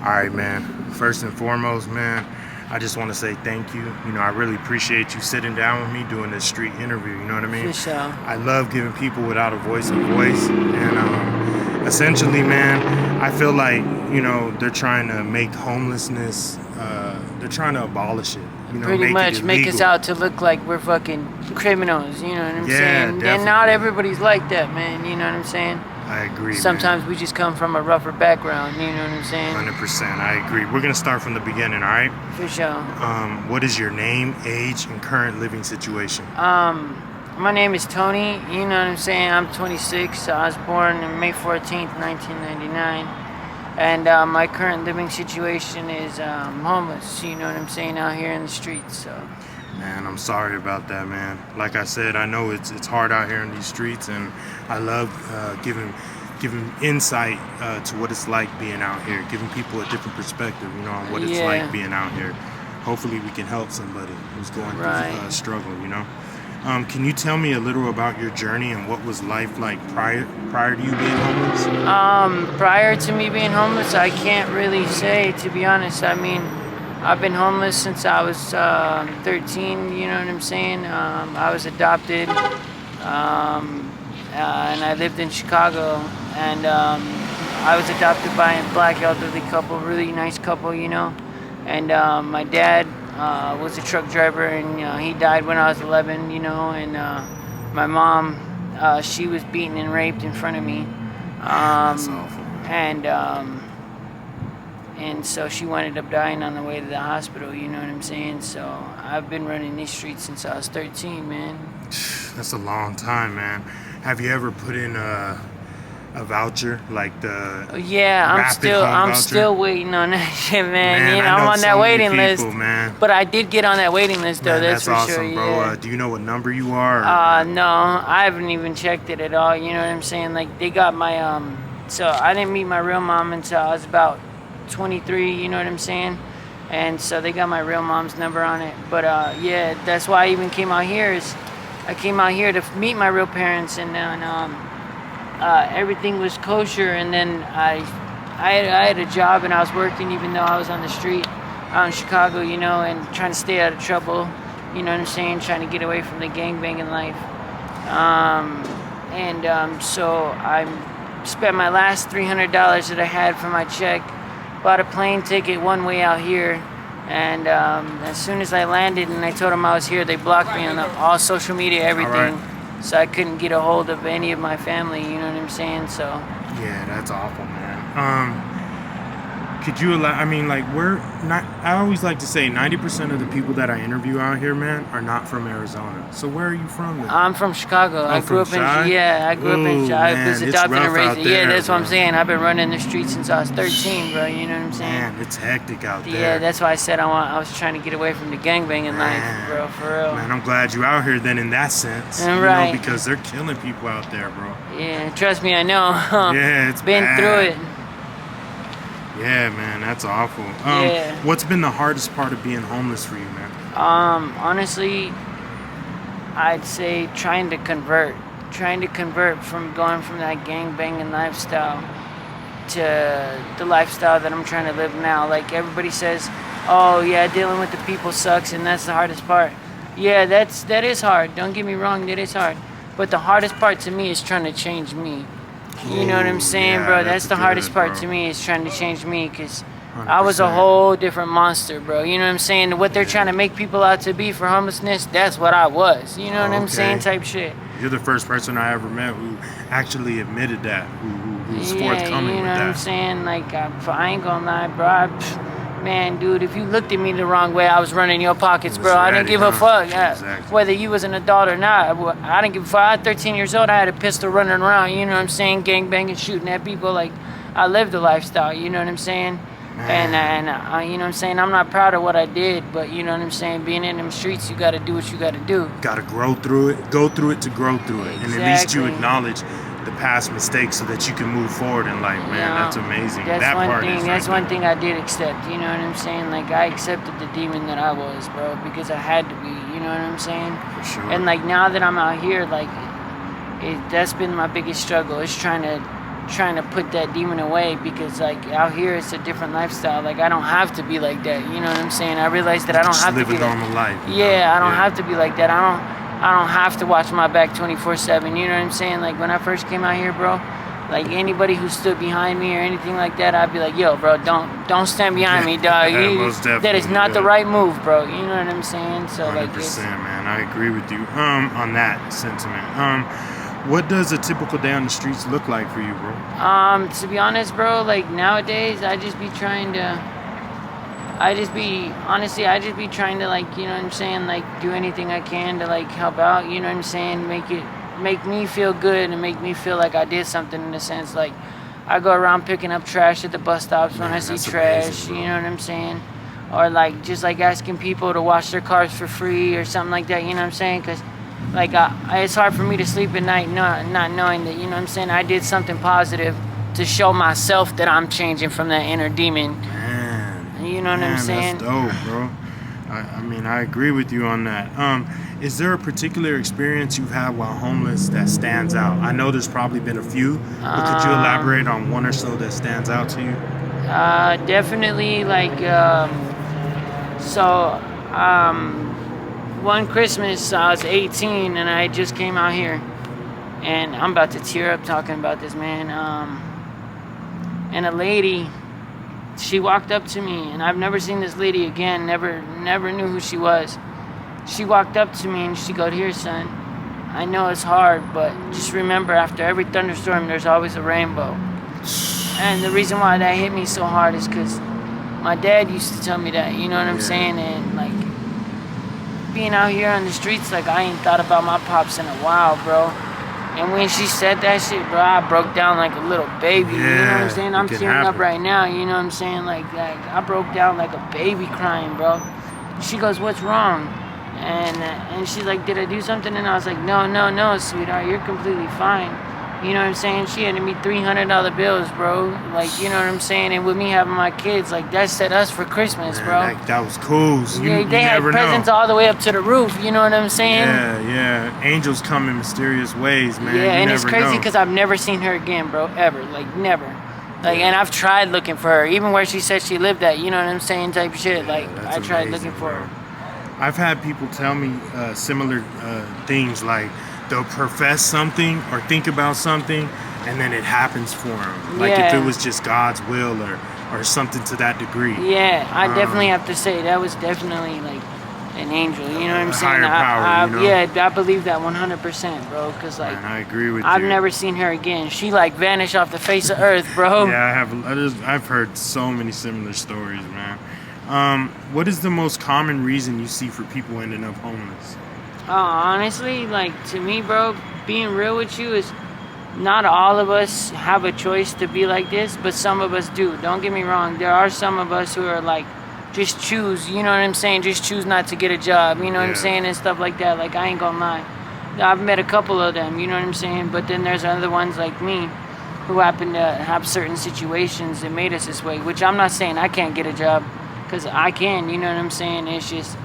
All right, man. First and foremost, man, I just want to say thank you. You know, I really appreciate you sitting down with me doing this street interview. You know what I mean? For sure. I love giving people without a voice, and essentially, man, I feel like they're trying to make homelessness. They're trying to abolish it. Pretty Make much it make us illegal. out to look like we're fucking criminals, you know what I'm Yeah, saying? And definitely. not everybody's like that, man, you know what I'm saying? I agree. Sometimes we just come from a rougher background, you know what I'm saying? 100%. I agree. We're gonna start from the beginning. All right. For sure. What is your name, age, and current living situation? My name is Tony, you know what I'm saying? I'm 26. I was born on May 14th, 1999. And my current living situation is homeless, you know what I'm saying, out here in the streets. So, Man, I'm sorry about that, man. Like I said, I know it's hard out here in these streets, and I love giving insight to what it's like being out here, giving people a different perspective, on what it's Yeah. like being out here. Hopefully, we can help somebody who's going through Right. a struggle. Can you tell me a little about your journey and what was life like prior to you being homeless? prior to me being homeless, I can't really say, to be honest. I mean, I've been homeless since I was 13, you know what I'm saying? I was adopted, and I lived in Chicago, and I was adopted by a black elderly couple, really nice couple, and my dad was a truck driver, and he died when I was 11, and my mom, she was beaten and raped in front of me. That's awful. And so she ended up dying on the way to the hospital, you know what I'm saying? So I've been running these streets since I was 13, man. That's a long time, man. Have you ever put in a voucher like the Yeah, rapid home I'm voucher? still waiting on that shit, man. Man, I I'm know on so that many waiting people, list. man. But I did get on that waiting list, though. Man, that's for awesome, sure. bro. Yeah. Do you know what number you are? No, I haven't even checked it at all. You know what I'm saying? Like they got my So I didn't meet my real mom until I was about 23. You know what I'm saying? And so they got my real mom's number on it. But yeah, that's why I even came out here. I came out here to meet my real parents, and then everything was kosher. And then I had a job, and I was working even though I was on the street out in Chicago, and trying to stay out of trouble. You know what I'm saying? Trying to get away from the gangbanging life. So I spent my last $300 that I had for my check, bought a plane ticket one way out here, and as soon as I landed and I told them I was here, they blocked me on all social media, everything. Right. So I couldn't get a hold of any of my family, you know what I'm saying? So Yeah, that's awful, man. Could you we're not. I always like to say 90% of the people that I interview out here, man, are not from Arizona. So where are you from? I'm from Chicago. I grew up in Chi? I grew up in Ooh, I man, was it's adopted and rough raised. out Yeah, there, that's what I'm bro. saying. I've been running the streets since I was 13, bro. You know what I'm saying? Man, it's hectic out there. Yeah, that's why I said I was trying to get away from the gangbanging life, Man. bro, for real. Man, I'm glad you out here then in that sense. Right. Because they're killing people out there, bro. Yeah, trust me, I know. Yeah, it's been bad. through it. Yeah, man, that's awful. Yeah. What's been the hardest part of being homeless for you, man? Honestly, I'd say trying to convert from going from that gangbanging lifestyle to the lifestyle that I'm trying to live now. Like everybody says, oh yeah, dealing with the people sucks, and that's the hardest part. Yeah, that is hard. Don't get me wrong, that is hard. But the hardest part to me is trying to change me. You know what I'm saying, yeah, bro? that's That's the good, hardest part bro. to me, is trying to change me, because I was a 100%. whole different monster, bro. You know what I'm saying? What they're trying to make people out to be for homelessness, that's what I was. You know what I'm saying? Okay. Type shit. You're the first person I ever met who actually admitted that, who was Yeah, forthcoming you know with what I'm that. saying? Like, I ain't gonna lie, bro. Man, dude, if you looked at me the wrong way, I was running your pockets, It was bro. I didn't ready, give a huh? fuck. Exactly. Whether you was an adult or not, I didn't give a fuck. I was 13 years old. I had a pistol running around, you know what I'm saying? Gangbanging, shooting at people. Like, I lived the lifestyle, you know what I'm saying? Man. And you know what I'm saying? I'm not proud of what I did, but you know what I'm saying? Being in them streets, you gotta do what you gotta do. Gotta grow through it, go through it to grow through it. And at least you Exactly. acknowledge the past mistakes so that you can move forward in life, man. Yeah. That's amazing. That's that one part thing. is That's right one thing I did accept. You know what I'm saying? Like, I accepted the demon that I was, bro, because I had to be. You know what I'm saying? For sure. And like now that I'm out here, like, that's been my biggest struggle. Is trying trying to put that demon away, because like out here it's a different lifestyle. Like I don't have to be like that. You know what I'm saying? I realized that I don't have to be live a normal life. Yeah, I don't have to be like that. I don't have to watch my back 24/7. You know what I'm saying? Like when I first came out here, bro, like anybody who stood behind me or anything like that, I'd be like, yo, bro, don't stand behind me, dog. That is not the right move, bro. You know what I'm saying? So 100%, like, man. I agree with you on that sentiment. What does a typical day on the streets look like for you, bro? To be honest, bro, like nowadays, I just be trying to like, you know what I'm saying, like do anything I can to like help out, you know what I'm saying, make me feel good and make me feel like I did something, in a sense. Like I go around picking up trash at the bus stops when I see trash, amazing, you know what I'm saying, or like just like asking people to wash their cars for free or something like that, you know what I'm saying, because like it's hard for me to sleep at night not knowing that, you know what I'm saying, I did something positive to show myself that I'm changing from that inner demon. Man, you know what I'm saying? That's dope, bro. I mean, I agree with you on that. Is there a particular experience you've had while homeless that stands out? I know there's probably been a few, but could you elaborate on one or so that stands out to you? Definitely, like, one Christmas I was 18 and I just came out here, and I'm about to tear up talking about this, man. And a lady, she walked up to me, and I've never seen this lady again, never knew who she was. She walked up to me and she goes, "Here, son, I know it's hard, but just remember, after every thunderstorm, there's always a rainbow." And the reason why that hit me so hard is because my dad used to tell me that, you know what I'm saying? And like, being out here on the streets, like I ain't thought about my pops in a while, bro. And when she said that shit, bro, I broke down like a little baby. You know what I'm saying? I'm tearing up right now. You know what I'm saying? Like I broke down like a baby crying, bro. She goes, "What's wrong?" And she's like, "Did I do something?" And I was like, No, sweetheart, you're completely fine. You know what I'm saying? She handed me $300 bills, bro. Like, you know what I'm saying? And with me having my kids, like, that set us for Christmas, bro. That was cool. So they had presents all the way up to the roof. You know what I'm saying? Yeah. Angels come in mysterious ways, man. Yeah, and it's crazy because I've never seen her again, bro. Ever. Like, never. Like, and I've tried looking for her. Even where she said she lived at, you know what I'm saying, type shit. Like, I tried looking for her. I've had people tell me similar things, like they'll profess something or think about something, and then it happens for them. Like if it was just God's will or something to that degree. Yeah, I definitely have to say that was definitely like an angel. You know what I'm saying? Higher power, you know? Yeah, I believe that 100%, bro. Because like, man, I agree with you. I've never seen her again. She like vanished off the face of earth, bro. Yeah, I've heard so many similar stories, man. What is the most common reason you see for people ending up homeless? Honestly, like to me, bro, being real with you is not all of us have a choice to be like this, but some of us do. Don't get me wrong. There are some of us who are like, just choose, you know what I'm saying? Just choose not to get a job, you know what I'm saying? And stuff like that. Like, I ain't gonna lie. I've met a couple of them, you know what I'm saying? But then there's other ones like me who happen to have certain situations that made us this way, which I'm not saying I can't get a job, because I can, you know what I'm saying? It's just,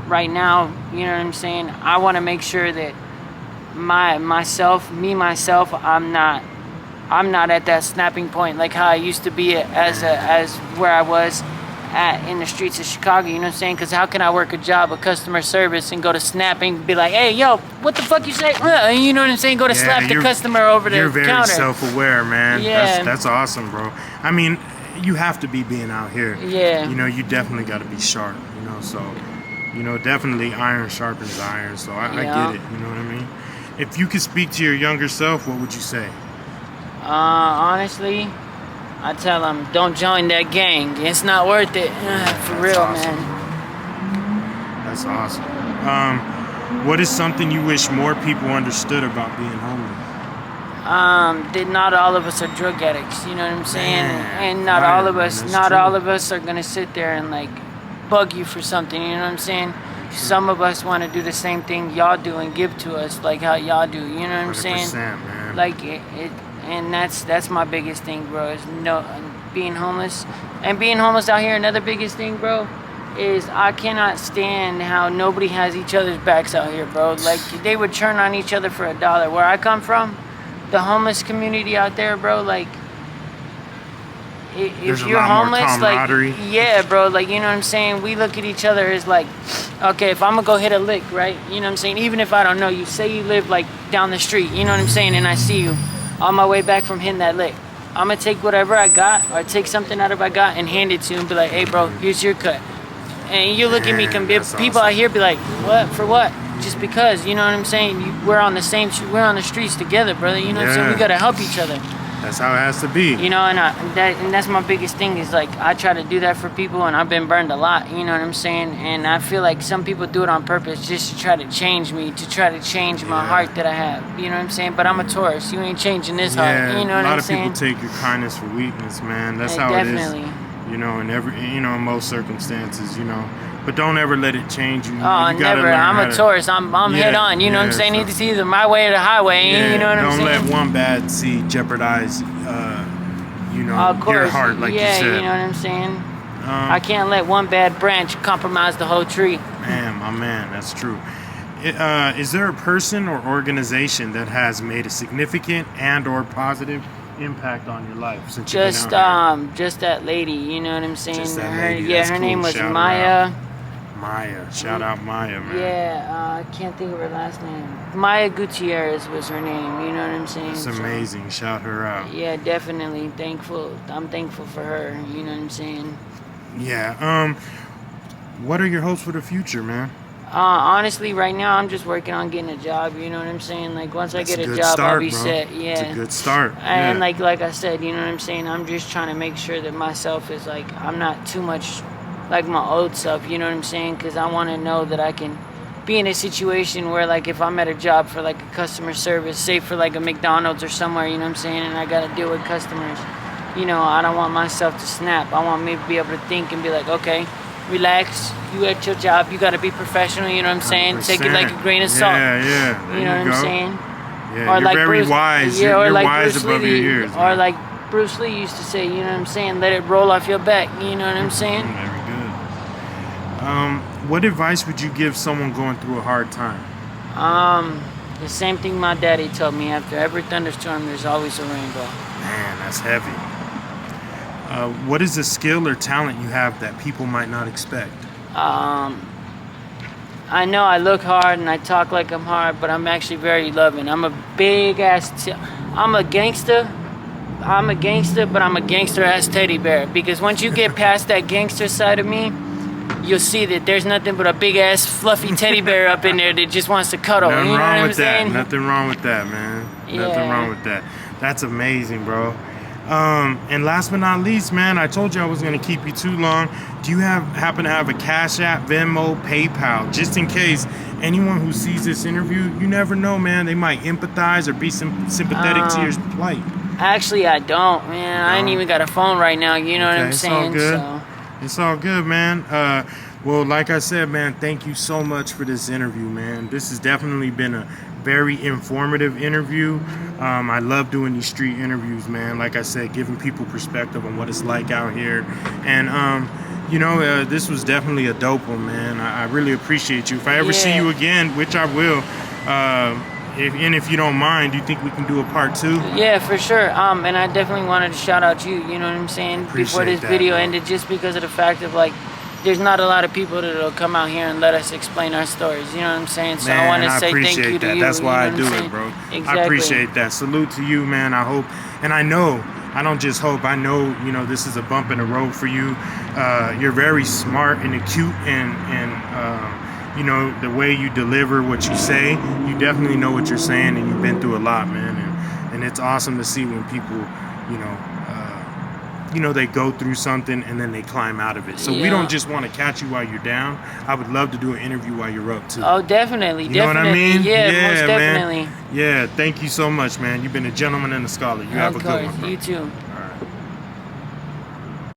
right now, you know what I'm saying? I want to make sure that myself, I'm not at that snapping point like how I used to be as where I was at in the streets of Chicago, you know what I'm saying? Because how can I work a job of customer service and go to snapping, be like, "Hey, yo, what the fuck you say?" You know what I'm saying? Go to slap the customer over the counter. You're very self-aware, man. Yeah. That's awesome, bro. I mean, you have to be being out here. Yeah. You know, you definitely got to be sharp, you know, so, you know, definitely iron sharpens iron, so I get it, you know what I mean? If you could speak to your younger self, what would you say? Honestly, I tell them, don't join that gang. It's not worth it. For real, awesome. man. That's awesome. What is something you wish more people understood about being homeless? That not all of us are drug addicts. You know what I'm saying? Man, and not all of true. us are gonna sit there and like bug you for something. You know what I'm saying? Some of us want to do the same thing y'all do and give to us like how y'all do. You know what I'm saying? Man. Like and that's my biggest thing, bro. Is being homeless, and being homeless out here. Another biggest thing, bro, is I cannot stand how nobody has each other's backs out here, bro. Like they would turn on each other for $1. Where I come from, the homeless community out there, bro, like, There's if a you're lot more homeless, like, camaraderie. yeah, bro, like, you know what I'm saying? We look at each other as like, okay, if I'm gonna go hit a lick, right? You know what I'm saying? Even if I don't know you, say you live like down the street, you know what I'm saying? And I see you on my way back from hitting that lick. I'm gonna take whatever I got, or take something out of what I got and hand it to you and be like, hey, bro, here's your cut. And you look at me, Man, that's people awesome. out here be like, what? For what? Just because, you know what I'm saying? We're on the streets together, brother. You know what I'm saying? We gotta help each other. That's how it has to be. You know, and that's my biggest thing is like I try to do that for people, and I've been burned a lot. You know what I'm saying? And I feel like some people do it on purpose just to try to change me, to try to change my heart that I have. You know what I'm saying? But I'm a Taurus. You ain't changing this heart. You know what I'm saying? A lot of people take your kindness for weakness, man. That's Like, how definitely. it is. You know, in most circumstances, you know. But don't ever let it change you. Oh, You gotta never. learn I'm how a to- Taurus. I'm head on. You know what I'm yeah, saying? so- It's either my way or the highway. Yeah, You know what I'm saying? Don't let one bad seed jeopardize, Of course. your heart, like you said. You know what I'm saying? I can't let one bad branch compromise the whole tree. Man, my man, that's true. Is there a person or organization that has made a significant and/or positive impact on your life since you've Just been out here? just that lady, you know what I'm saying? Just that her, lady, yeah, that's her cool. name was Shout her Maya. Maya, shout out Maya, man. Yeah, I can't think of her last name. Maya Gutierrez was her name, you know what I'm saying? It's amazing. Shout her out. Yeah, definitely thankful. I'm thankful for her, you know what I'm saying? Yeah. What are your hopes for the future, man? Honestly, right now I'm just working on getting a job, you know what I'm saying? Like once I get a good job, start, I'll be bro. set. Yeah. It's a good start. And yeah. like I said, you know what I'm saying? I'm just trying to make sure that myself is like I'm not too much like my old self, you know what I'm saying? Because I want to know that I can be in a situation where like if I'm at a job for like a customer service, say for like a McDonald's or somewhere, you know what I'm saying, and I got to deal with customers, you know, I don't want myself to snap. I want me to be able to think and be like, okay, relax, you at your job, you got to be professional, you know what I'm saying? Take it like a grain of salt. Yeah. There You know what I'm go. saying? Yeah, Or you're like very Bruce, wise. Yeah, You're or like wise Bruce above Lee, your years. or man. like Bruce Lee used to say, you know what I'm saying? Let it roll off your back. You know what I'm saying? Very good. What advice would you give someone going through a hard time? The same thing my daddy told me. After every thunderstorm, there's always a rainbow. Man, that's heavy. What is a skill or talent you have that people might not expect? I know I look hard and I talk like I'm hard, but I'm actually very loving. I'm a big ass. I'm a gangster. I'm a gangster, but I'm a gangster ass teddy bear. Because once you get past that gangster side of me, you'll see that there's nothing but a big ass fluffy teddy bear up in there that just wants to cuddle. Nothing you know wrong what I'm with that. saying? Nothing wrong with that, man. Nothing Yeah. wrong with that. That's amazing, bro. And last but not least, man, I told you I was gonna keep you too long. Do you happen to have a Cash App, Venmo, PayPal, just in case anyone who sees this interview, you never know, man, they might empathize or be sympathetic to your plight. Actually, I don't, man. I ain't don't? even got a phone right now. You know what I'm It's all saying? good. So. It's all good, man. Well, like I said, man, thank you so much for this interview, man. This has definitely been a very informative interview. I love doing these street interviews, man. Like I said, giving people perspective on what it's like out here. And, this was definitely a dope one, man. I really appreciate you. If I ever see you again, which I will, if you don't mind, do you think we can do a part 2? Yeah, for sure. And I definitely wanted to shout out you know what I'm saying, before Appreciate this that, video bro. ended, just because of the fact of like, there's not a lot of people that'll come out here and let us explain our stories. You know what I'm saying? So I want to say thank you to that. you. That's why you know I do what I'm it, saying? bro. Exactly. I appreciate that. Salute to you, man. I hope, and I know, I don't just hope, I know, this is a bump in the road for you. You're very smart and acute, and the way you deliver what you say, you definitely know what you're saying, and you've been through a lot, man. And it's awesome to see when people, they go through something and then they climb out of it. So we don't just want to catch you while you're down. I would love to do an interview while you're up too. Oh, definitely. You know what I mean? Yeah, most definitely. Man. Yeah, thank you so much, man. You've been a gentleman and a scholar. You have a good one, bro. You too.